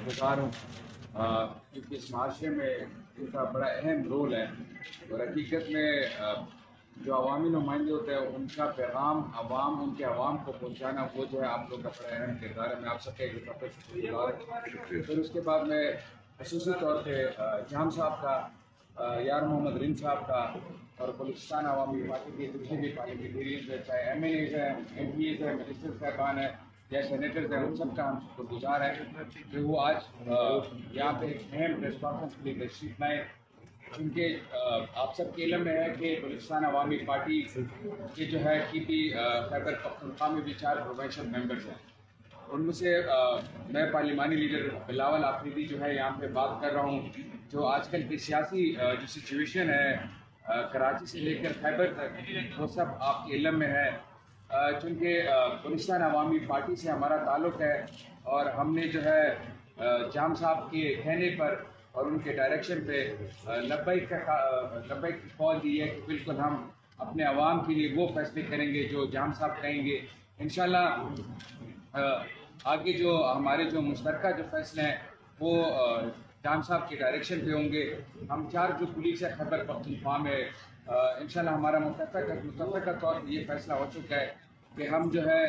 گزار ہوں کیونکہ اس معاشرے میں ان کا بڑا اہم رول ہے اور حقیقت میں جو عوامی نمائندے ہوتے ہیں ان کا پیغام ان کے عوام کو پہنچانا وہ جو ہے آپ لوگ کا بڑا اہم کردار ہے. میں آپ سب کا ایک دفعہ شکریہ گزار ہوں. پھر اس کے بعد میں خصوصی طور پہ جام صاحب کا، یار محمد رین صاحب کا اور بلوچستان عوامی پارٹی کے دوسرے بھی پارلیمنٹیرینز ہیں، چاہے ایم این ایز ہیں، ایم پی ایز ہیں، منسٹر صاحبان ہیں یا سینیٹرز ہیں، ان سب کا ہم شکر گزار ہے کہ وہ آج یہاں پہ ایک اہم پریس کانفرنس کے لیے تشریف لائیں. کیونکہ آپ سب کے علم میں ہے کہ بلوچستان عوامی پارٹی کے جو ہے کی پی خیبر پختونخوا میں بھی 4 پروونشل ممبرز ہیں. ان میں سے میں پارلیمانی لیڈر بلاول آفریدی جو ہے یہاں پہ بات کر رہا ہوں. جو آج کل کی سیاسی جو سچویشن ہے کراچی سے لے کر خیبر تک وہ سب آپ کے علم میں ہے. چونکہ بلوچستان عوامی پارٹی سے ہمارا تعلق ہے اور ہم نے جو ہے جام صاحب کے کہنے پر اور ان کے ڈائریکشن پہ لبیک کی کال دی ہے کہ بالکل ہم اپنے عوام کے لیے وہ فیصلے کریں گے جو جام صاحب کہیں گے. انشاءاللہ آگے جو ہمارے جو مشترکہ جو فیصلے ہیں وہ جام صاحب کے ڈائریکشن پہ ہوں گے. ہم 4 جو پولیس ہے خیبر پختونخوا میں انشاءاللہ ہمارا متفقہ طور پر یہ فیصلہ ہو چکا ہے کہ ہم جو ہے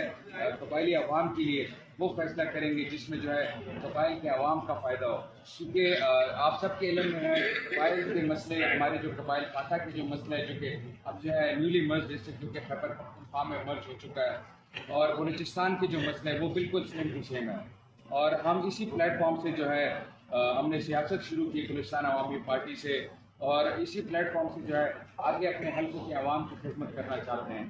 قبائلی عوام کے لیے وہ فیصلہ کریں گے جس میں جو ہے قبائل کے عوام کا فائدہ ہو. کیونکہ آپ سب کے علم میں ہے قبائل کے مسئلے، ہمارے جو قبائل فاتح کے جو مسئلہ ہے جو کہ اب جو ہے نیولی مرج ڈسٹرکٹ جو کہ خیبر پختونخوا میں مرج ہو چکا ہے، اور بلوچستان کے جو مسئلہ ہے وہ بالکل سیم ٹو سیم ہے. اور ہم اسی پلیٹ فارم سے جو ہے ہم نے سیاست شروع کی بلوچستان عوامی پارٹی سے، اور اسی پلیٹ فارم سے جو ہے آگے اپنے حلقوں کے عوام کی خدمت کرنا چاہتے ہیں.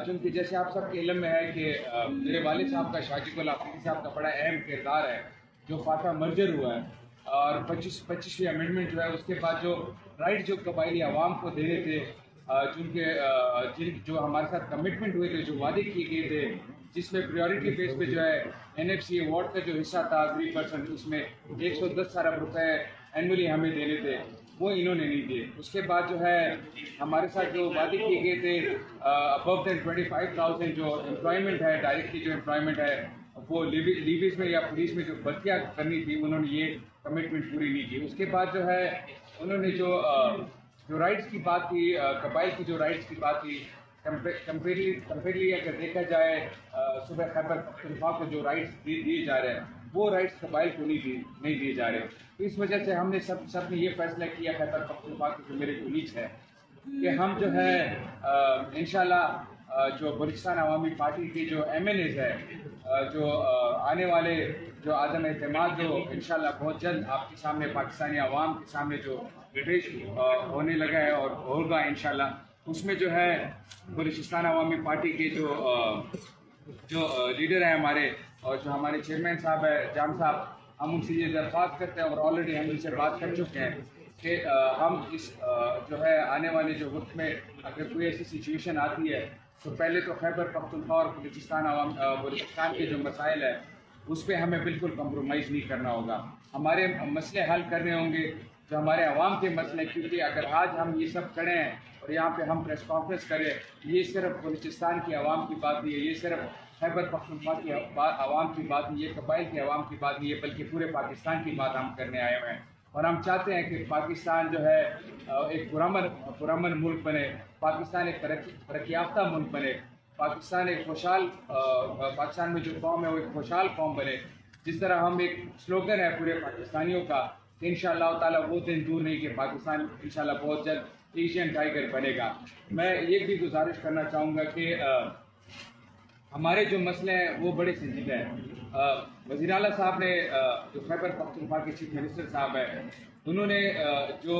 چونکہ جیسے آپ سب کے علم میں ہے کہ میرے والد صاحب کا شاجق اللہ آفریدی صاحب کا بڑا اہم کردار ہے جو فاتح مرجر ہوا ہے، اور 25ویں امینڈمنٹ جو ہے اس کے بعد جو رائٹ جو قبائلی عوام کو دینے تھے، جو ہمارے ساتھ کمٹمنٹ ہوئے تھے، جو وعدے کیے گئے تھے، جس میں پریورٹی بیس پہ جو ہے این ایف سی ایوارڈ کا جو حصہ تھا 3%، اس میں 110 ارب روپے اینولی ہمیں دینے تھے، وہ انہوں نے نہیں دیے. اس کے بعد جو ہے ہمارے ساتھ جو وعدے کیے گئے تھے ابو دین 25,000 جو امپلائمنٹ ہے، ڈائریکٹلی جو امپلائمنٹ ہے وہ لیویز میں یا پولیس میں جو بھرتیاں کرنی تھی، انہوں نے یہ کمٹمنٹ پوری نہیں کی. اس کے بعد جو ہے انہوں نے جو رائٹس کی بات کی، قبائل کی جو رائٹس کی بات کی، کمپیریٹلی اگر دیکھا جائے صوبہ خیبر پختونخوا کو جو رائٹس دیے جا رہے ہیں وہ رائٹس قبائل کو نہیں دیے جا رہے. اس وجہ سے ہم نے سب نے یہ فیصلہ کیا خیبر پختونخوا کے جو میرے کولیگز ہیں کہ ہم جو ہے انشاءاللہ جو بلوچستان عوامی پارٹی کی جو ایم این ایز ہے، جو آنے والے جو عدم اعتماد جو انشاءاللہ بہت جلد آپ کے سامنے پاکستانی عوام کے سامنے جو پیش ہونے لگا ہے اور ہوگا انشاءاللہ، اس میں جو ہے بلوچستان عوامی پارٹی کے جو لیڈر ہیں ہمارے اور جو ہمارے چیئرمین صاحب ہے جام صاحب، ہم ان سے یہ درخواست کرتے ہیں اور آلریڈی ہم ان سے بات کر چکے ہیں کہ ہم اس جو ہے آنے والے جو وقت میں اگر کوئی ایسی سچویشن آتی ہے تو پہلے تو خیبر پختونخوا اور بلوچستان کے جو مسائل ہے اس پہ ہمیں بالکل کمپرومائز نہیں کرنا ہوگا. ہمارے مسئلے حل کرنے ہوں گے جو ہمارے عوام کے مسئلے، کیونکہ اگر آج ہم یہ سب کریں اور یہاں پہ ہم پریس کانفرنس کریں، یہ صرف بلوچستان کی عوام کی بات نہیں ہے، یہ صرف خیبر پختونخوا کی عوام کی بات نہیں، یہ قبائل کی عوام کی بات نہیں ہے، بلکہ پورے پاکستان کی بات ہم کرنے آئے ہوئے ہیں. اور ہم چاہتے ہیں کہ پاکستان جو ہے ایک پرامن ملک بنے، پاکستان ایک ترقی یافتہ ملک بنے، پاکستان پاکستان میں جو قوم ہے وہ ایک خوشحال قوم بنے. جس طرح ہم ایک سلوگن ہے پورے پاکستانیوں کا کہ انشاءاللہ تعالیٰ وہ دن دور نہیں کہ پاکستان انشاءاللہ بہت جلد ایشین ٹائیگر بنے گا. میں یہ بھی گزارش کرنا چاہوں گا کہ ہمارے جو مسئلے ہیں وہ بڑے سنجیدہ ہیں. وزیر اعلیٰ صاحب نے جو خیبر پختونخوا کے چیف منسٹر صاحب ہیں، انہوں نے جو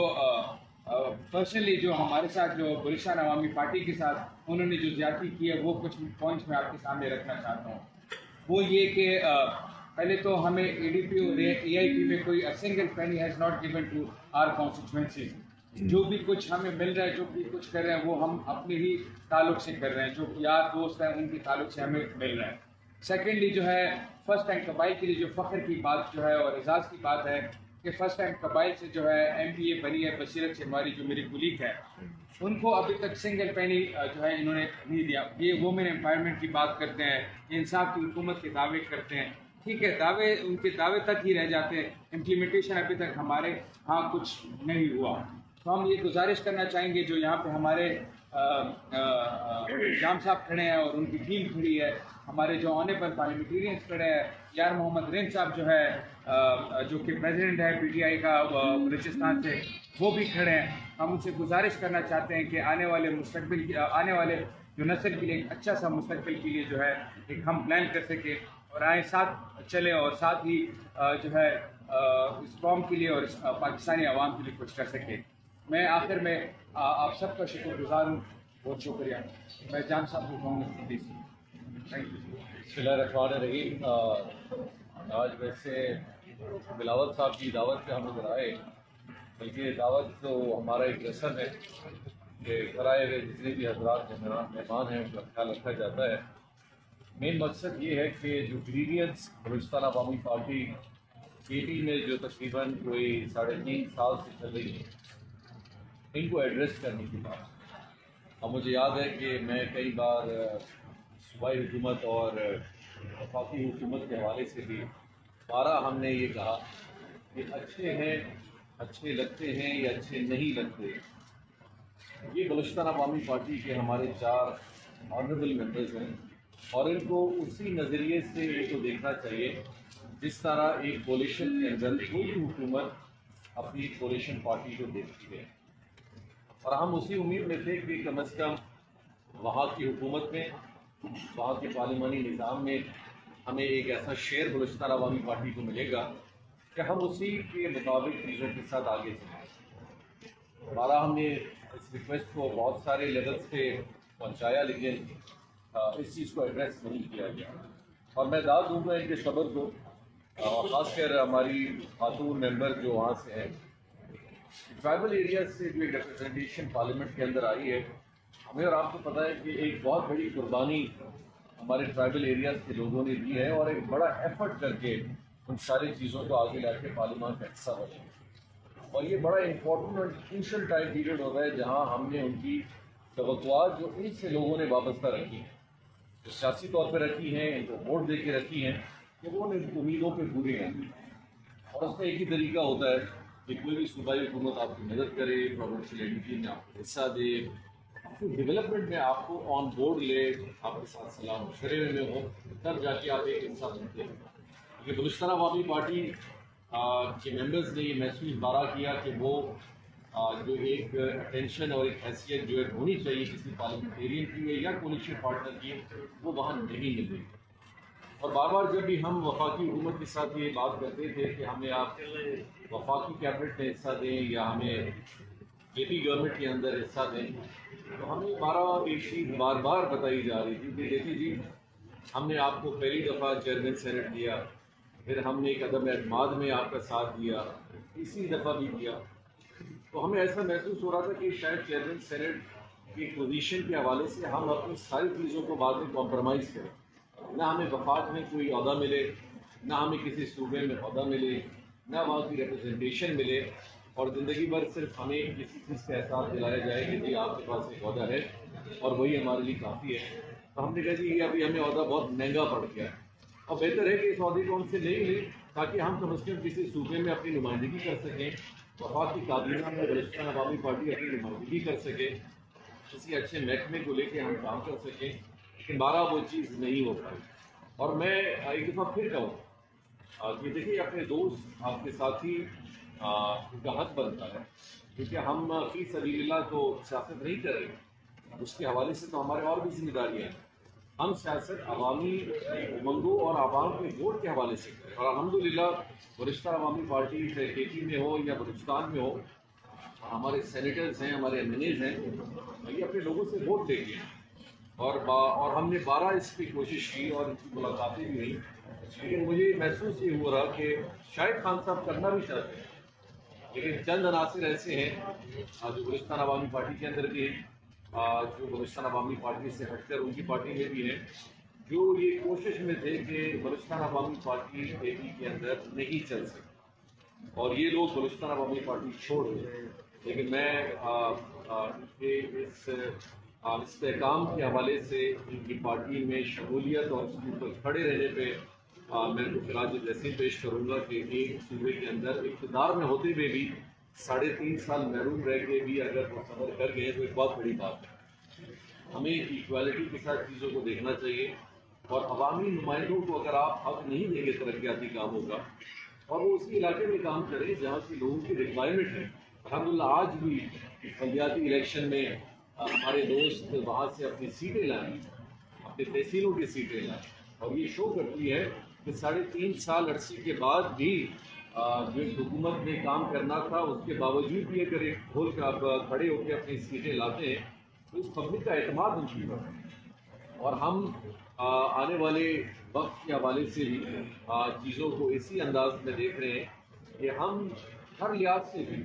پرسنلی جو ہمارے ساتھ جو بلوچستان عوامی پارٹی کے ساتھ انہوں نے جو زیادتی کی ہے وہ کچھ پوائنٹس میں آپ کے سامنے رکھنا چاہتا ہوں. وہ یہ کہ پہلے تو ہمیں اے ڈی پی اور اے آئی پی میں کوئی single penny has not given to our constituencies. جو بھی کچھ ہمیں مل رہا ہے، جو بھی کچھ کر رہے ہیں وہ ہم اپنے ہی تعلق سے کر رہے ہیں، جو یار دوست ہیں ان کے تعلق سے ہمیں مل رہا ہے. سیکنڈلی جو ہے فرسٹ ٹائم قبائل کے لیے جو فخر کی بات جو ہے اور اعزاز کی بات ہے کہ فرسٹ ٹائم قبائل سے جو ہے ایم پی اے بنی ہے بصیرت سے ہماری جو میری کولیگ ہے، ان کو ابھی تک سنگل پینی جو ہے انہوں نے نہیں دیا. یہ وومن امپاورمنٹ کی بات کرتے ہیں، انصاف کی حکومت کے دعوے کرتے ہیں. ٹھیک ہے دعوے ان کے دعوے تک ہی رہ جاتے ہیں, امپلیمنٹیشن ابھی تک ہمارے ہاں کچھ نہیں ہوا. تو ہم یہ گزارش کرنا چاہیں گے جو یہاں پہ ہمارے جام صاحب کھڑے ہیں اور ان کی ٹیم کھڑی ہے, ہمارے جو آنریبل پارلیمنٹیرینس کھڑے ہیں, یار محمد رین صاحب جو ہے جو کہ پریزیڈنٹ ہے پی ٹی آئی کا بلوچستان سے, وہ بھی کھڑے ہیں. ہم ان سے گزارش کرنا چاہتے ہیں کہ آنے والے مستقبل کی آنے والے جو نسل کے لیے ایک اچھا سا مستقبل کے لیے جو ہے ایک ہم پلان کر سکیں اور آئیں ساتھ چلیں اور ساتھ ہی جو ہے اس قوم کے لیے اور اس پاکستانی عوام کے لیے کچھ کر سکیں. میں آخر میں آپ سب کا شکر گزار ہوں, بہت شکریہ. میں جان صاحب کو کہوں گا پلیز. Thank you. بسم اللہ الرحمن الرحیم. آج ویسے بلاول صاحب کی دعوت پہ ہم لوگ آئے, بلکہ دعوت تو ہمارا ایک رسم ہے کہ گھر آئے ہوئے جتنے بھی حضرات مہمان ہیں ان کا خیال رکھا جاتا ہے. مین مقصد یہ ہے کہ جو گریڈینٹس بلوچستان عوامی پارٹی KT میں جو تقریباً کوئی 3.5 سال سے چل رہی ہے, ان کو ایڈریس کرنے کی بات. اب مجھے یاد ہے کہ میں کئی بار صوبائی حکومت اور وفاقی حکومت کے حوالے سے بھی ہم نے یہ کہا کہ اچھے ہیں, اچھے لگتے ہیں یا اچھے نہیں لگتے. یہ بلوچستان عوامی پارٹی کے ہمارے 4 آنریبل ممبرز ہیں اور ان کو اسی نظریے سے یہ تو دیکھنا چاہیے جس طرح ایک کولیشن کے اندر کوئی حکومت اپنی کولیشن پارٹی کو دیکھتی ہے. اور ہم اسی امید میں تھے کہ کم از کم وہاں کی حکومت میں, وہاں کے پارلیمانی نظام میں ہمیں ایک ایسا شیئر بلوچستان عوامی پارٹی کو ملے گا کہ ہم اسی کے مطابق چیزوں کے ساتھ آگے چلیں. ہم نے اس ریکویسٹ کو بہت سارے لیولس پہ پہنچایا لیکن اس چیز کو ایڈریس نہیں کیا گیا. اور میں داد دوں گا ان کے صبر کو, خاص کر ہماری خاتون ممبر جو وہاں سے ہیں ٹرائبل ایریاز سے جو ایک ریپرزنٹیشن پارلیمنٹ کے اندر آئی ہے. ہمیں اور آپ کو پتہ ہے کہ ایک بہت بڑی قربانی ہمارے ٹرائبل ایریاز کے لوگوں نے دی ہے اور ایک بڑا ایفرٹ کر کے ان ساری چیزوں کو آگے لا کے پارلیمان کا حصہ بنے. اور یہ بڑا امپورٹنٹ اور کروشل ٹائم پیریڈ ہو رہا ہے جہاں ہم نے ان کی توقعات جو ان سے لوگوں نے وابستہ رکھی ہیں, جو سیاسی طور پہ رکھی ہیں, ان کو ووٹ دے کے رکھی ہیں, کہ وہ ان امیدوں پہ پورے ہیں. اور اس کا ایک ہی طریقہ ہوتا ہے کہ کوئی بھی صوبائی حکومت آپ کی مدد کرے, پروونشل ایڈیٹی میں آپ کو حصہ دے, ڈیولپمنٹ میں آپ کو آن بورڈ لے, آپ کے ساتھ سلام مشورے میں ہو, تب جا کے آپ ایک حصہ بنتے ہیں. کیونکہ بلوچستان عوامی پارٹی کے ممبرز نے یہ محسوس بارہ کیا کہ وہ جو ایک اٹینشن اور ایک حیثیت جو ہونی چاہیے کسی پارلیمنٹیرین کی یا کولیشن پارٹنر کی, وہ وہاں نہیں مل رہی. اور بار بار جب بھی ہم وفاقی حکومت کے ساتھ یہ بات کرتے تھے کہ ہمیں آپ وفاقی کیبنٹ میں حصہ دیں یا ہمیں KP گورنمنٹ کے اندر حصہ دیں, تو ہمیں ایک چیز بار بار بتائی جا رہی تھی کہ دیکھیے جی, ہم نے آپ کو پہلی دفعہ چیئرمین سینٹ دیا, پھر ہم نے ایک عدم اعتماد میں آپ کا ساتھ دیا, اسی دفعہ بھی دیا. تو ہمیں ایسا محسوس ہو رہا تھا کہ شاید چیئرمین سینٹ کی پوزیشن کے حوالے سے ہم اپنی ساری چیزوں کو بعد میں کمپرومائز کریں. نہ ہمیں وفاق میں کوئی عہدہ ملے, نہ ہمیں کسی صوبے میں عہدہ ملے, نہ وہاں کی ریپرزنٹیشن ملے, اور زندگی بھر صرف ہمیں کسی چیز کا احساس دلایا جائے کہ جی آپ کے پاس ایک عہدہ ہے اور وہی ہمارے لیے کافی ہے. تو ہم نے کہا جی یہ ابھی ہمیں عہدہ بہت مہنگا پڑ گیا ہے, اور بہتر ہے کہ اس عہدے کو ہم سے نہیں لیں تاکہ ہم کم از کم کسی صوبے میں اپنی نمائندگی کر سکیں, وفاق کی کابینہ میں بلوچستان عوامی پارٹی اپنی نمائندگی کر سکے, کسی اچھے محکمے کو لے کے ہم کام کر سکیں. لیکن بارہ وہ چیز نہیں ہو پائی. اور میں ایک دفعہ پھر کہوں کہ دیکھیے اپنے دوست, آپ کے ساتھی کا حق بنتا ہے, کیونکہ ہم فی سبیل اللہ تو سیاست نہیں کر رہے, اس کے حوالے سے تو ہمارے اور بھی ذمہ داریاں ہیں. ہم سیاست عوامی امنگوں اور عوام کے ووٹ کے حوالے سے کریں. اور الحمدللہ بلوچستان عوامی پارٹی چاہے KT میں ہو یا بلوچستان میں ہو, ہمارے سینیٹرز ہیں, ہمارے MNAs ہیں, یہ اپنے لوگوں سے ووٹ لے کے اور ہم نے 12 اس کی کوشش کی اور ان کی ملاقاتیں بھی ہوئی. لیکن مجھے محسوس یہ ہو رہا کہ شاید خان صاحب کرنا بھی چاہتے ہیں, لیکن چند عناصر ایسے ہیں جو بلوچستان عوامی پارٹی کے اندر بھی ہیں, جو بلوچستان عوامی پارٹی سے ہٹ کر ان کی پارٹی میں بھی ہیں, جو یہ کوشش میں تھے کہ بلوچستان عوامی پارٹی KP کے اندر نہیں چل سکتی اور یہ لوگ بلوچستان عوامی پارٹی چھوڑ دیں. لیکن میں ان کے اس استحکام کے حوالے سے ان کی پارٹی میں شمولیت اور اس کے اوپر کھڑے رہنے پہ میں خراج تحسین پیش کروں گا کہ ایک صوبے کے اندر اقتدار میں ہوتے ہوئے بھی 3.5 سال محروم رہ کے بھی اگر وہ صبر کر گئے تو ایک بہت بڑی بات ہے۔ ہمیں ایکوالٹی کے ساتھ چیزوں کو دیکھنا چاہیے، اور عوامی نمائندوں کو اگر آپ حق نہیں دیں گے ترقیاتی کاموں کا، اور وہ اسی علاقے میں کام کریں جہاں کی لوگوں کی ریکوائرمنٹ ہے۔ الحمدللہ آج بھی بلدیاتی الیکشن میں ہمارے دوست وہاں سے اپنی سیٹیں لائیں، اپنے تحصیلوں کی سیٹیں لائیں، اور یہ شو کرتی ہے کہ 3.5 سال عرصے کے بعد بھی جو حکومت نے کام کرنا تھا اس کے باوجود یہ کرے کھول کر آپ کھڑے ہو کے اپنی سیٹیں لاتے ہیں، تو اس پبلک کا اعتماد ان کی ہے۔ اور ہم آنے والے وقت کے حوالے سے بھی چیزوں کو اسی انداز میں دیکھ رہے ہیں کہ ہم ہر لحاظ سے بھی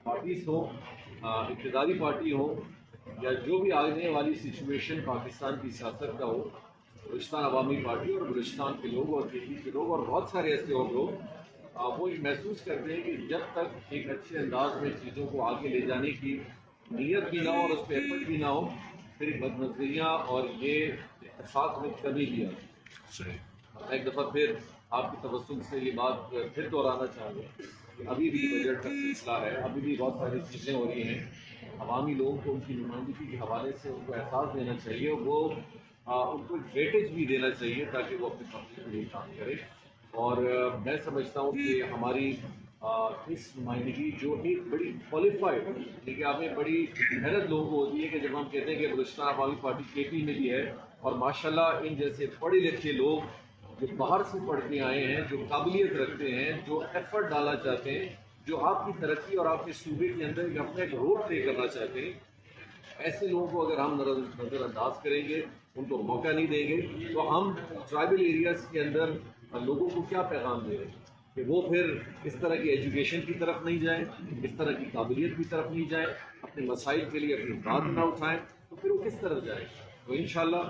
پارٹیز ہوں، اقتداری پارٹی ہو یا جو بھی آنے والی سچویشن پاکستان کی سیاست کا ہو، بلوچستان عوامی پارٹی اور بلوچستان کے لوگ اور کے پی کے لوگ اور بہت سارے ایسے اور لوگ وہ محسوس کرتے ہیں کہ جب تک ایک اچھے انداز میں چیزوں کو آگے لے جانے کی نیت بھی نہ ہو اور اس پہ ایفرٹ بھی نہ ہو، پھر بد نظریاں اور یہ اتفاق میں کمی بھی آتی ہے۔ ایک دفعہ پھر آپ کی تبسم سے یہ بات پھر دہرانا چاہوں گا کہ ابھی بھی بجٹ کا سلسلہ ہے، ابھی بھی بہت ساری چیزیں ہو رہی ہیں۔ عوامی لوگوں کو ان کی نمائندگی کے حوالے سے ان کو احساس دینا چاہیے، وہ ان کو ویٹیج بھی دینا چاہیے تاکہ وہ اپنے پبلک کے لیے کام کرے۔ اور میں سمجھتا ہوں کہ ہماری اس نمائندگی جو ایک بڑی کوالیفائڈ، لیکن آپ میں بڑی محنت لوگوں کو ہوتی ہے کہ جب ہم کہتے ہیں کہ بلوچستان عوامی پارٹی کے پی میں بھی ہے، اور ماشاءاللہ ان جیسے پڑھے لکھے لوگ جو باہر سے پڑھ کے آئے ہیں، جو قابلیت رکھتے ہیں، جو ایفرٹ ڈالنا چاہتے ہیں، جو آپ کی ترقی اور آپ کے صوبے کے اندر اپنا ایک رول پلے کرنا چاہتے ہیں، ایسے لوگوں کو اگر ہم نظر انداز کریں گے، ان کو موقع نہیں دیں گے، تو ہم ٹرائبل ایریاز کے اندر لوگوں کو کیا پیغام دیں گے کہ وہ پھر اس طرح کی ایجوکیشن کی طرف نہیں جائیں، اس طرح کی قابلیت کی طرف نہیں جائیں، اپنے مسائل کے لیے اپنی بات نہ اٹھائیں، تو پھر وہ کس طرف جائیں؟ تو انشاءاللہ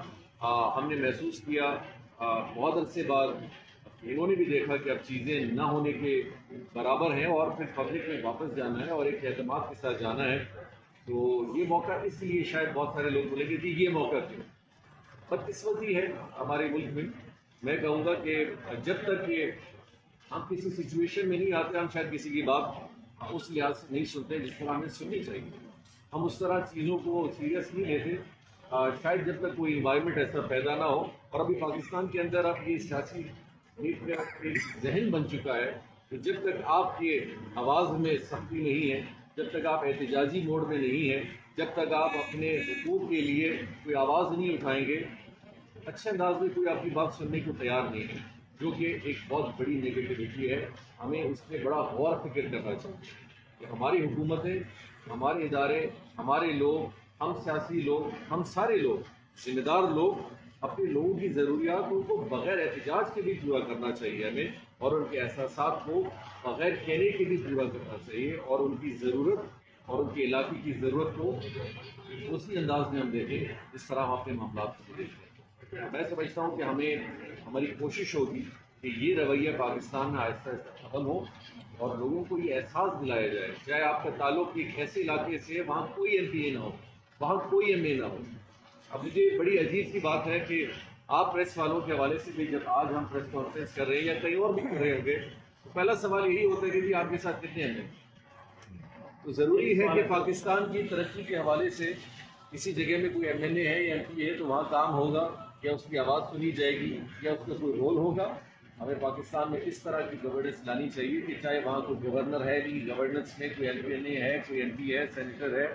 ہم نے محسوس کیا بہت عرصے بعد انہوں نے بھی دیکھا کہ اب چیزیں نہ ہونے کے برابر ہیں، اور پھر پبلک میں واپس جانا ہے اور ایک اعتماد کے ساتھ جانا ہے۔ تو یہ موقع اس لیے شاید بہت سارے لوگ بولیں گے جی یہ موقع کیوں؟ بدقسمتی ہے ہمارے ملک میں کہوں گا کہ جب تک کہ ہم کسی سچویشن میں نہیں آتے، ہم شاید کسی کی بات اس لحاظ سے نہیں سنتے جس طرح ہمیں سننی چاہیے، ہم اس طرح چیزوں کو سیریس نہیں لیتے شاید جب تک کوئی انوائرمنٹ ایسا پیدا نہ ہو۔ اور ابھی پاکستان کے اندر اب یہ سیاسی ایک ذہن بن چکا ہے کہ جب تک آپ کی آواز میں سختی نہیں ہے، جب تک آپ احتجاجی موڈ میں نہیں ہیں، جب تک آپ اپنے حقوق کے لیے کوئی آواز نہیں اٹھائیں گے، اچھے انداز میں کوئی آپ کی بات سننے کو تیار نہیں ہے، جو کہ ایک بہت بڑی نگیٹیوٹی ہے۔ ہمیں اس پہ بڑا غور فکر کرنا چاہیے کہ ہماری حکومتیں، ہمارے ادارے، ہمارے لوگ، ہم سیاسی لوگ، ہم سارے لوگ، ذمہ دار لوگ اپنے لوگوں کی ضروریات کو بغیر احتجاج کے بھی پورا کرنا چاہیے ہمیں، اور ان کے احساسات کو بغیر کہنے کے بھی پورا کرنا چاہیے، اور ان کی ضرورت اور ان کے علاقے کی ضرورت کو اسی انداز میں ہم دیکھیں جس طرح ہم اپنے معاملات کو دیکھتے ہیں۔ میں سمجھتا ہوں کہ ہماری کوشش ہوگی کہ یہ رویہ پاکستان میں آہستہ آہستہ ختم ہو، اور لوگوں کو یہ احساس دلایا جائے، چاہے آپ کا تعلق ایک ایسے علاقے سے وہاں کوئی ایم پی اے نہ ہو، وہاں کوئی ایم اے نہ ہو۔ اب مجھے بڑی عجیب سی بات ہے کہ آپ پریس والوں کے حوالے سے بھی جب آج ہم پریس کانفرنس کر رہے ہیں یا کہیں اور بھی کر رہے ہوں گے، تو پہلا سوال یہی ہوتا ہے کہ جی آپ کے ساتھ کتنے ایم اے؟ تو ضروری ہے کہ پاکستان کی ترقی کے حوالے سے کسی جگہ میں کوئی ایم این اے ہے یا ایم پی ہے تو وہاں کام ہوگا، یا اس کی آواز سنی جائے گی، یا اس کا کوئی رول ہوگا۔ ہمیں پاکستان میں اس طرح کی گورننس لانے چاہیے کہ چاہے وہاں کوئی گورنر ہے بھی، گورننس میں کوئی ایم پی این اے ہے، کوئی ایم پی ہے، سینیٹر ہے،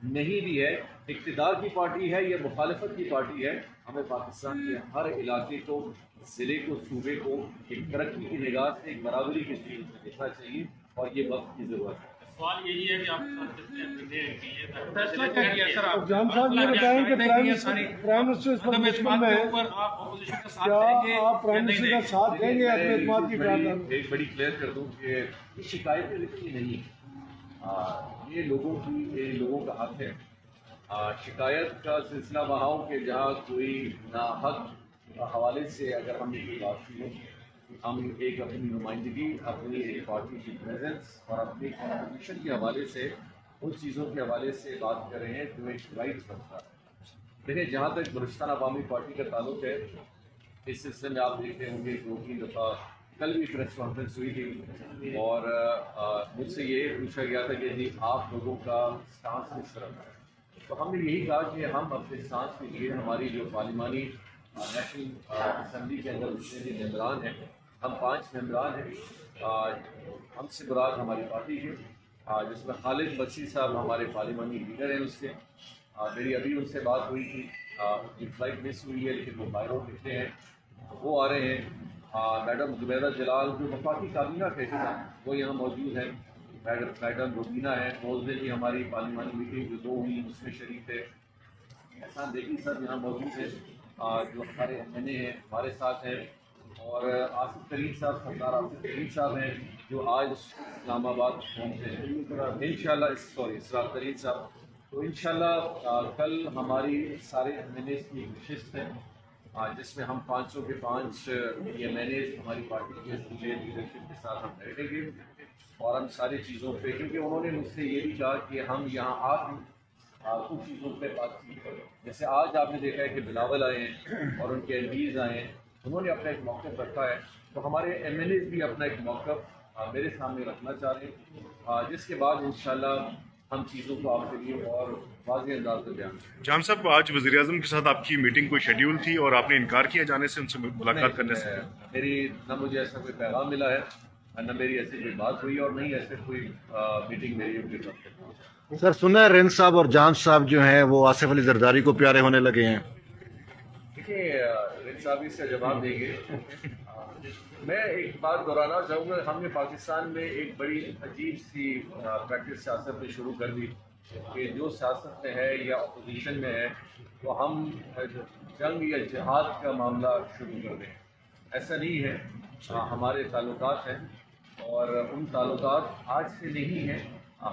نہیں بھی ہے، اقتدار کی پارٹی ہے یا مخالفت کی پارٹی ہے، ہمیں پاکستان کے ہر علاقے کو، ضلع کو، صوبے کو ایک ترقی کی نگاہ سے، ایک برابری کی صورت میں دیکھنا چاہیے، اور یہ وقت کی ضرورت ہے۔ سوال یہی ہے کہ آپ فیصلہ کیا کیا سر؟ آپ جان صاحب یہ بتائیں کہ پرائم منسٹر اس پر مشکل میں ہے، کیا آپ پرائم منسٹر کا ساتھ دیں گے اپنے اعتماد کی بات؟ ایک بڑی کلیئر کر دوں کہ شکایتیں لکھی نہیں، یہ لوگوں کا حق ہے۔ شکایت کا سلسلہ وہاں ہو کہ جہاں کوئی ناحق حوالے سے اگر ہم نے کوئی بات کی ہو، ہم ایک اپنی نمائندگی، اپنی ایک پارٹی کی پریزنس اور اپنی کمپٹیشن کے حوالے سے ان چیزوں کے حوالے سے بات کر رہے ہیں جو ایک رائٹ بنتا ہے۔ دیکھیں جہاں تک بلوچستان عوامی پارٹی کا تعلق ہے، اس سلسلے میں آپ دیکھتے ہوں گے 2-3 دفعہ کل بھی پریس کانفرنس ہوئی تھی اور مجھ سے یہ پوچھا گیا تھا کہ جی آپ لوگوں کا سٹانس کس طرح ہے. تو ہم نے یہی کہا کہ ہم اپنے سٹانس کے لیے ہماری جو پارلیمانی نیشنل اسمبلی کے اندر جتنے بھی ممبران ہیں، ہم 5 ممبران ہیں، ہم سے مراد ہماری پارٹی کے، جس میں خالد بچی صاحب ہمارے پارلیمانی لیڈر ہیں. اس سے میری ابھی ان سے بات ہوئی تھی، ان کی فلائٹ مس ہوئی ہے لیکن وہ بائرو نکلے ہیں، وہ آ رہے ہیں. میڈم زبیدہ جلال جو وفاقی کابینہ کہتے ہیں وہ یہاں موجود ہیں. میڈم روبینہ ہے، وہ دن بھی ہماری پارلیمانی میٹنگ جو 2 ہوئی اس میں شریک ہے. احسان بیگی صاحب یہاں موجود ہیں جو ہمارے ایم این اے ہیں، ہمارے ساتھ ہیں. اور آصف کریم صاحب، سردار آصف کریم صاحب ہیں جو آج اسلام آباد پہنچے ہیں انشاءاللہ. اسرار کریم صاحب. تو انشاءاللہ کل ہماری سارے ایم این ایز کی نشست ہے جس میں ہم 500 کے 5 ایم این ایز ہماری پارٹی کے لیڈرشپ کے ساتھ ہم بیٹھیں گے اور ہم ساری چیزوں پہ، کیونکہ انہوں نے مجھ سے یہ بھی کہا کہ ہم یہاں آ کے کچھ چیزوں پہ بات چیت کریں. جیسے آج آپ نے دیکھا ہے کہ بلاول آئے ہیں اور ان کے ایم پیز آئے ہیں، انہوں نے اپنا ایک موقف رکھا ہے. تو ہمارے ایم این ایز بھی اپنا ایک موقف میرے سامنے رکھنا چاہ رہے ہیں، جس کے بعد انشاءاللہ ہم چیزوں کو آپ کے لیے اور واضح انداز میں بیان کریں. جام صاحب، آج وزیر اعظم کے ساتھ آپ کی میٹنگ کوئی شیڈیول تھی اور آپ نے انکار کیا جانے سے، ان سے ملاقات کرنے سے؟ میری نہ مجھے ایسا کوئی پیغام ملا ہے، نہ میری ایسی کوئی بات ہوئی اور نہیں ایسے کوئی میٹنگ میری ان کے ساتھ. سر سنا ہے رینس صاحب اور جام صاحب جو ہیں وہ آصف علی زرداری کو پیارے ہونے لگے ہیں. دیکھیے رینس صاحب اس کا جواب دیں گے. میں ایک بات دہرانا چاہوں گا، ہم نے پاکستان میں ایک بڑی عجیب سی پریکٹس سیاست میں شروع کر دی کہ جو سیاست میں ہے یا اپوزیشن میں ہے تو ہم جنگ یا جہاد کا معاملہ شروع کر دیں. ایسا نہیں ہے. ہمارے تعلقات ہیں اور ان تعلقات آج سے نہیں ہیں،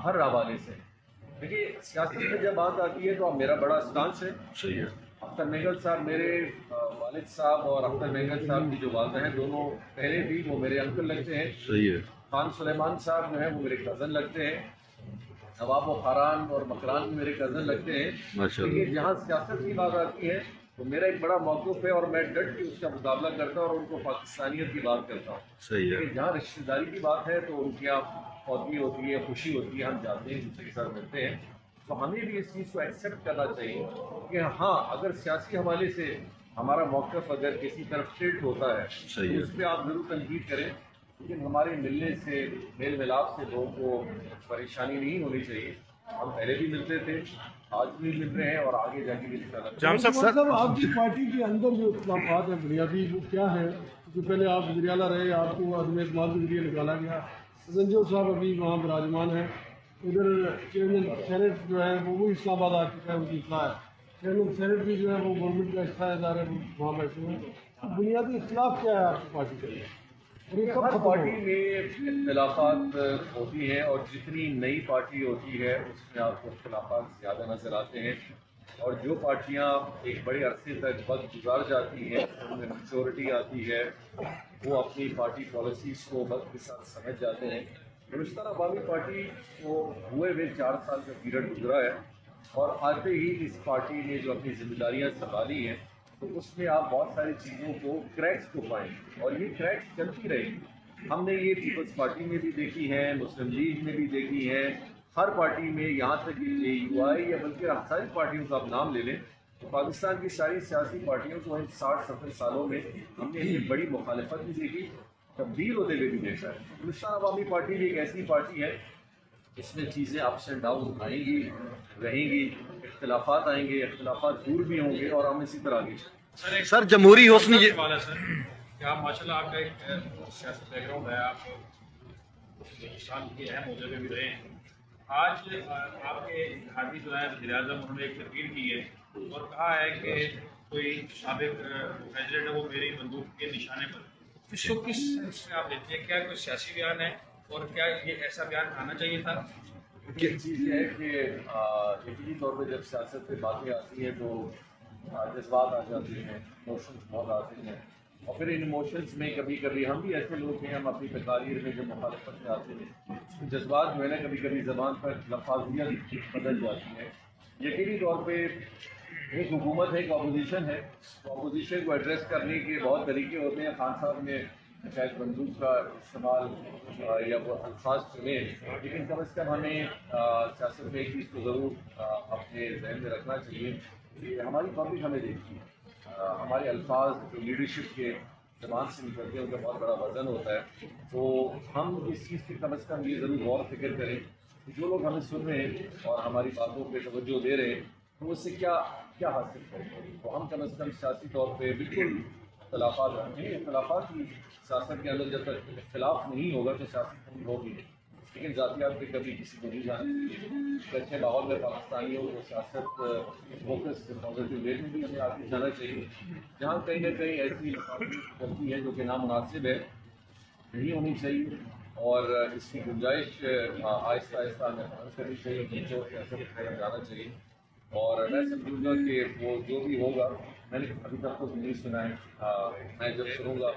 ہر حوالے سے. دیکھیے سیاست میں جب بات آتی ہے تو میرا بڑا اسٹانس ہے. صحیح ہے. اختر مینگل صاحب میرے والد صاحب اور اختر مینگل صاحب کی جو والدہ ہیں دونوں پہلے بھی وہ میرے انکل لگتے ہیں. صحیح ہے. خان سلیمان صاحب جو ہیں وہ میرے کزن لگتے ہیں. نواب و خاران اور مکران بھی میرے کزن لگتے ہیں. لیکن جہاں سیاست کی بات آتی ہے تو میرا ایک بڑا موقف ہے اور میں ڈٹ کے اس کا مقابلہ کرتا ہوں اور ان کو پاکستانیت کی بات کرتا ہوں. صحیح ہے. لیکن جہاں رشتہ داری کی بات ہے تو ان کی فوتگی ہوتی ہے، خوشی ہوتی ہے، ہم جاتے ہیں دوسرے کے ساتھ ملتے ہیں. تو ہمیں بھی اس چیز کو ایکسیپٹ کرنا چاہیے کہ ہاں اگر سیاسی حوالے سے ہمارا موقف اگر کسی طرف ٹلٹ ہوتا ہے تو اس پہ آپ ضرور تنقید کریں، لیکن ہمارے ملنے سے، میل ملاپ سے لوگوں کو پریشانی نہیں ہونی چاہیے. ہم پہلے بھی ملتے تھے، آج بھی مل رہے ہیں اور آگے جا کے بھی انشاءاللہ. جام صاحب، آپ کی پارٹی کے اندر جو اختلافات ہیں بنیادی وہ کیا ہے؟ کیونکہ پہلے آپ وزیر اعلیٰ رہے، آپ کو عدم اعتماد کے ذریعے نکالا گیا. سنجو صاحب ابھی وہاں براجمان ہیں. ادھر چیئرمین سینٹ جو ہے وہ اسلام آباد آ چکا ہے، ان کی اطلاع ہے. چیئرمین سینٹ بھی جو ہے وہ گورنمنٹ کا حصہ ادارے وہاں بیٹھے ہوئے ہیں. بنیادی اختلاف کیا ہے آپ کی پارٹی کے لیے؟ ہر پارٹی میں اختلافات ہوتی ہیں اور جتنی نئی پارٹی ہوتی ہے اس میں آپ کو اختلافات زیادہ نظر آتے ہیں. اور جو پارٹیاں ایک بڑے عرصے تک وقت گزار جاتی ہیں، ان میں میچورٹی آتی ہے، وہ اپنی پارٹی پالیسیز کو وقت کے ساتھ سمجھ جاتے ہیں. ہندوستان عوامی پارٹی کو ہوئے 4 سال کا پیریڈ گزرا ہے اور آتے ہی اس پارٹی نے جو اپنی ذمہ داریاں سنبھالی ہیں تو اس میں آپ بہت ساری چیزوں کو کریکس کو پائیں اور یہ کریکس چلتی رہے گی. ہم نے یہ پیپلز پارٹی میں بھی دیکھی ہے، مسلم لیگ میں بھی دیکھی ہے، ہر پارٹی میں، یہاں تک کہ یو آئی یا بلکہ ساری پارٹیوں کا آپ نام لے لیں تو پاکستان کی ساری سیاسی پارٹیوں کو ان 60-70 سالوں میں ہم نے ایک بڑی مخالفت بھی دیکھی، تبدیل ہوتے ہوئے بھی دیکھا ہے. ہندوستان عوامی پارٹی بھی ایک ایسی پارٹی ہے اس میں چیزیں اپس اینڈ ڈاؤن آئیں گی، رہیں گی، اختلافات آئیں گے، اختلافات دور بھی ہوں گے اور ہم اسی طرح آگے. سر جمہوری حسن یہ سر کہ آپ ماشاء اللہ آپ کا ایک سیاسی بیک گراؤنڈ ہے، آپ ہندوستان کے اہم عہدے پہ بھی رہے ہیں. آج آپ کے اتحادی جو ہے وزیر اعظم انہوں نے ایک تقریر کی ہے اور کہا ہے کہ کوئی سابق پریزیڈنٹ ہے وہ میری بندوق کے نشانے پر. اس کو کس سینس میں آپ دیکھتے ہیں؟ کیا کوئی سیاسی بیان ہے اور کیا یہ ایسا بیان آنا چاہیے تھا؟ ایک چیز یہ ہے کہ یقینی طور پہ جب سیاست پہ باتیں آتی ہیں تو جذبات آ جاتے ہیں، ایموشنس بہت آتے ہیں اور پھر ان ایموشنس میں کبھی کبھی ہم بھی ایسے لوگ ہیں، ہم اپنی تقاریر میں جب مخالفت میں آتے ہیں جذبات جو ہے نا کبھی کبھی زبان پر لفاظیت بدل جاتی ہے. یقینی طور پہ ایک حکومت ہے، ایک اپوزیشن ہے. اپوزیشن کو ایڈریس کرنے کے بہت طریقے ہوتے ہیں. خان صاحب نے شاید بندوق کا استعمال یا وہ الفاظ چنے، لیکن کم از کم ہمیں سیاست میں ایک چیز کو ضرور اپنے ذہن میں رکھنا چاہیے کہ ہماری پبلک ہمیں دیکھتی ہے. ہمارے الفاظ جو لیڈرشپ کے زبان سے نکلتے ہیں ان کا بہت بڑا وزن ہوتا ہے. تو ہم اس چیز پہ کم از کم یہ ضرور غور فکر کریں کہ جو لوگ ہمیں سن رہے ہیں اور ہماری باتوں پہ توجہ دے رہے ہیں تو اس سے کیا حاصل کریں. تو ہم کم از کم سیاسی طور پہ بالکل اختلافات رکھیں. اختلافات کی سیاست کے اندر جب تک اختلاف نہیں ہوگا تو سیاست پوری ہوگی، لیکن ذاتیات پہ کبھی کسی کو نہیں جانا چاہیے. اچھے ماحول میں پاکستانیوں کو سیاست فوکس پازیٹیو وے میں بھی ہمیں آگے جانا چاہیے. جہاں کہیں نہ کہیں ایسی غلطی ہے جو کہ نامناسب ہے نہیں ہونی چاہیے، اور اس کی گنجائش آہستہ آہستہ ہمیں ختم کرنی چاہیے. نیچے سیاست میں جانا چاہیے. اور میں سمجھوں گا کہ وہ جو بھی ہوگا، میں نے ابھی تک کچھ نہیں سنا ہے، میں جب سنوں گا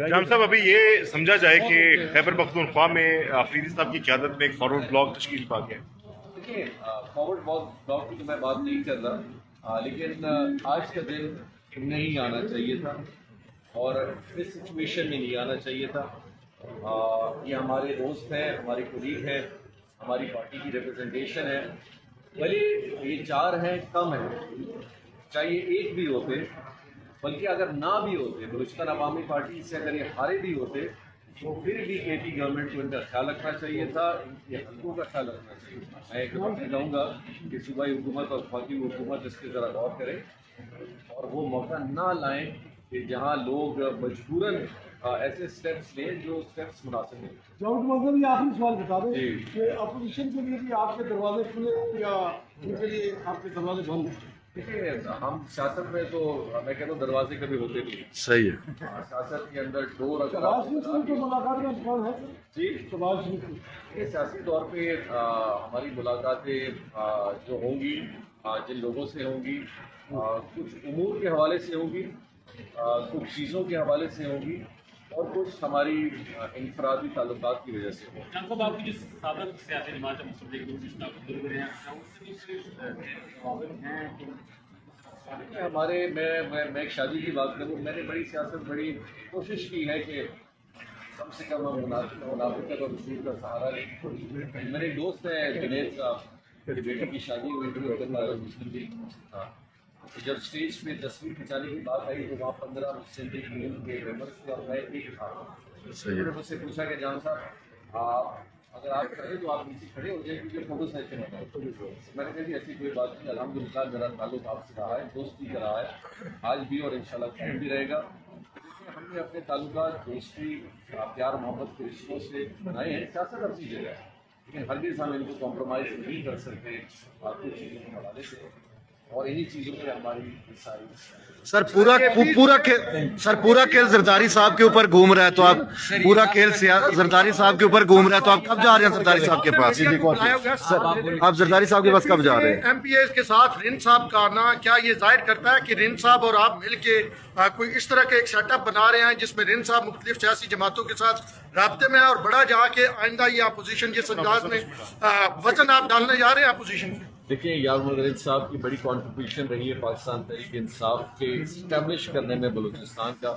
جام صاحب ابھی یہ سمجھا جائے کہ خیبر پختونخوا میں آفریدی صاحب کی قیادت میں ایک فارورڈ بلاک تشکیل پا گیا. دیکھیے فارورڈ بلاک کی تو میں بات نہیں کر رہا، لیکن آج کا دن نہیں آنا چاہیے تھا اور اس سچویشن میں نہیں آنا چاہیے تھا. یہ ہمارے دوست ہیں، ہماری کولیگ ہیں، ہماری پارٹی کی ریپرزنٹیشن ہے. بھلے یہ 4 ہیں کم ہیں، چاہیے ایک بھی ہوتے، بلکہ اگر نہ بھی ہوتے، بلوچستان عوامی پارٹی سے اگر یہ ہارے بھی ہوتے تو پھر بھی کے پی گورنمنٹ کو ان کا خیال رکھنا چاہیے تھا، ان کے حقوق کا خیال رکھنا چاہیے. میں ایک بات کہوں گا کہ صوبائی حکومت اور وفاقی حکومت اس پہ ذرا غور کرے اور وہ موقع نہ لائیں کہ جہاں لوگ مجبوراً ایسے اسٹیپس لیں جو اسٹیپس مناسب ہیں. جاوید مظہر یہ آخری سوال بتا دیں کہ اپوزیشن کے لیے بھی آپ کے دروازے کھلے یا ان کے لیے آپ کے دروازے بند ہیں؟ دیکھیے ہم سیاست میں تو میں کہتا ہوں دروازے کبھی ہوتے نہیں. صحیح ہے. سیاست کے اندر ڈور اگر شہباز شریف سے تو ملاقات کا امکان ہے جی شہباز شریف سے؟ یہ سیاسی طور پہ ہماری ملاقاتیں جو ہوں گی جن لوگوں سے ہوں گی کچھ امور کے حوالے سے ہوں گی، کچھ چیزوں کے حوالے سے ہوں گی، اور کچھ ہماری انفرادی تعلقات کی وجہ سے ہوں. جان صاحب آپ کی جو سابق سیاسی جماعت ہے مسلم لیگ نون جس آپ گزرے ہیں اس سے بھی صرف معاون ہیں کہ ہمارے میں ایک شادی کی بات کروں، میں نے بڑی سیاست بڑی کوشش کی ہے کہ کم سے کم ہم منافقت اور رسول کا سہارا لیں. میرے دوست ہیں جنید صاحب، میری بیٹی کی شادی ہوئی تھی مسلم لیگ. جب اسٹیج پہ تصویر کھنچانے کی بات آئی تو وہاں 15 مسلم لیگ یونین کے ممبرس تھے اور میں ایک تھا. انہوں نے مجھ سے پوچھا کہ جان صاحب اگر آپ کریں تو آپ نیچے کھڑے ہو جائیں کیونکہ فوٹو سیشن ہوتا ہے. میں نے کہا جی ایسی کوئی بات نہیں، الحمدللہ میرا تعلق آپ سے رہا ہے، دوستی کا رہا ہے، آج بھی اور انشاءاللہ کل بھی رہے گا. ہم نے اپنے تعلقات دوستی پیار محبت کے رشتوں سے بنائے ہیں. سیاست اپنی جگہ ہے لیکن ہرگز ہم ان کو کمپرومائز نہیں کر سکتے کچھ چیزوں کے حوالے سے، اور انہی چیزوں پہ ہماری سر پورا کھیل زرداری صاحب کے اوپر گھوم رہا ہے، تو آپ پورا کھیل زرداری صاحب کے اوپر گھوم رہا ہے، تو آپ کب جا رہے ہیں زرداری صاحب کے پاس؟ آپ زرداری صاحب کے پاس کب جا رہے ہیں؟ ایم پی ایس کے ساتھ رند صاحب کا آنا کیا یہ ظاہر کرتا ہے کہ رند صاحب اور آپ مل کے کوئی اس طرح کا ایک سیٹ اپ بنا رہے ہیں جس میں رند صاحب مختلف سیاسی جماعتوں کے ساتھ رابطے میں ہیں اور بڑا جا کے آئندہ یہ اپوزیشن جس انداز میں وزن آپ ڈالنے جا رہے ہیں اپوزیشن کی؟ دیکھیں یار محمد صاحب کی بڑی کنٹریبیوشن رہی ہے پاکستان تحریک انصاف کے اسٹیبلش کرنے میں، بلوچستان کا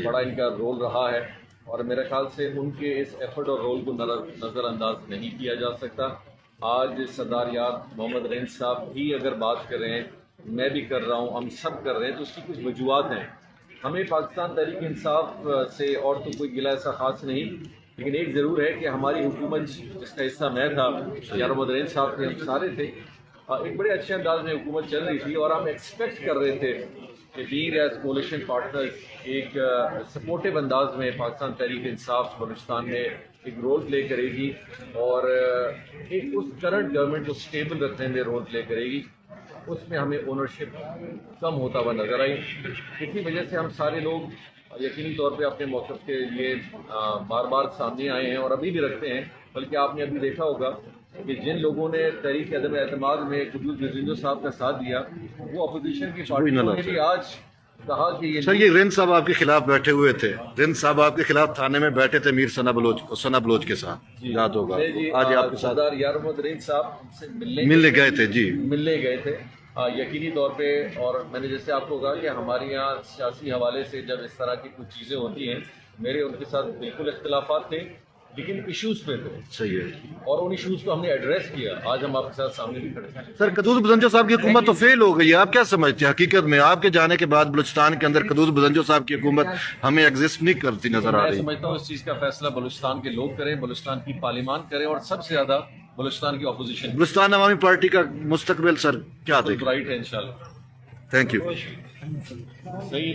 بڑا ان کا رول رہا ہے اور میرے خیال سے ان کے اس ایفرٹ اور رول کو نظر انداز نہیں کیا جا سکتا. آج سردار یار محمد رند صاحب بھی اگر بات کر رہے ہیں، میں بھی کر رہا ہوں، ہم سب کر رہے ہیں، تو اس کی کچھ وجوہات ہیں. ہمیں پاکستان تحریک انصاف سے اور تو کوئی گلہ ایسا خاص نہیں، لیکن ایک ضرور ہے کہ ہماری حکومت جس کا حصہ میں تھا، یار محمد رند صاحب تھے، ہم سارے تھے، ایک بڑے اچھے انداز میں حکومت چل رہی تھی اور ہم ایکسپیکٹ کر رہے تھے کہ ویر ایز کولیشن پارٹنر ایک سپورٹیو انداز میں پاکستان تحریک انصاف بلوچستان میں ایک رول پلے کرے گی اور ایک اس کرنٹ گورنمنٹ کو اسٹیبل رکھنے میں رول پلے کرے گی. اس میں ہمیں اونرشپ کم ہوتا ہوا نظر آئی. اسی وجہ سے ہم سارے لوگ یقینی طور پہ اپنے موقف کے لیے بار بار سامنے آئے ہیں اور ابھی بھی رکھتے ہیں. بلکہ آپ نے ابھی دیکھا ہوگا کہ جن لوگوں نے تحریک عدم اعتماد میں قدوس گزندو صاحب کا ساتھ دیا وہ اپوزیشن کی پارٹیوں نے بھی آج کہا کہ سر یہ رند صاحب آپ کے خلاف بیٹھے ہوئے تھے، رند صاحب آپ کے خلاف تھانے میں بیٹھے تھے میر ثنا بلوچ کے ساتھ، یاد ہوگا. آج آپ کے ساتھ سردار یار محمد رند صاحب ہم سے ملنے گئے تھے. جی ملنے گئے تھے یقینی طور پہ، اور میں نے جیسے آپ کو کہا کہ ہمارے یہاں سیاسی حوالے سے جب اس طرح کی کچھ چیزیں ہوتی ہیں، میرے ان کے ساتھ بالکل اختلافات تھے لیکن ایشوز پہ تھے، صحیح ہے اور ان ایشوز کو ہم نے ایڈریس کیا. آج ہم آپ کے ساتھ سامنے بھی کھڑے ہیں. سر. قدوس بزنجو صاحب کی حکومت تو فیل ہو گئی ہے، آپ کیا سمجھتے ہیں حقیقت میں آپ کے جانے کے بعد بلوچستان کے اندر قدوس بزنجو صاحب کی حکومت ہمیں ایگزسٹ نہیں کرتی نظر آ میں رہی؟ سمجھتا ہوں اس چیز کا فیصلہ بلوچستان کے لوگ کریں، بلوچستان کی پارلیمان کریں، اور سب سے زیادہ بلوچستان کی اپوزیشن. بلوچستان عوامی پارٹی کا مستقبل سر کیا دیکھ؟ برائٹ ہے انشاءاللہ. Thank you. صحیح.